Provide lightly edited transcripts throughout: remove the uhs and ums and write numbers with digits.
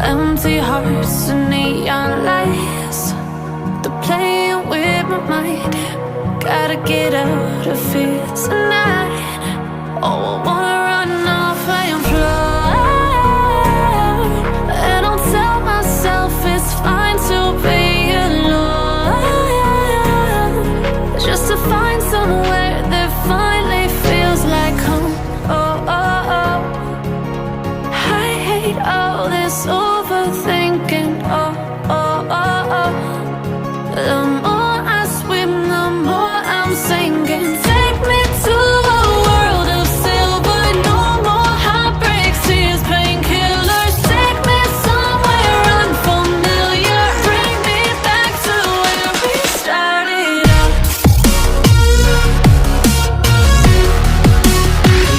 Empty hearts and neon lights, they're playing with my mind. Gotta get out of here tonight. Oh, I wanna run off and fly. And I'll tell myself it's fine to be alone, just to find somewhere that finally feels like home. Oh, oh, oh. I hate all this overthinking. Oh, oh, oh, oh. The more I swim, the more I'm sinking. Take me to a world of silver. No more heartbreaks, tears, painkillers. Take me somewhere unfamiliar. Bring me back to where we started out.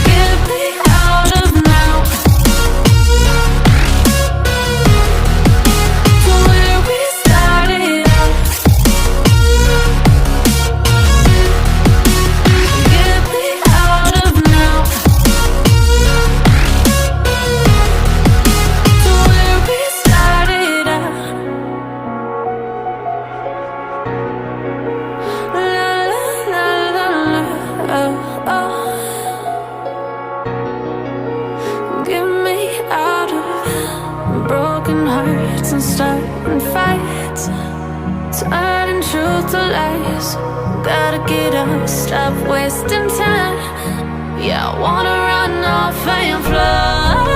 Get me out of now, to where we started out. Get me out of now, to where we started out. La la la la la, oh, oh. Get me out of broken hearts and starting fights, turning truth to lies. Gotta get up, stop wasting time. Yeah, I wanna run off and fly.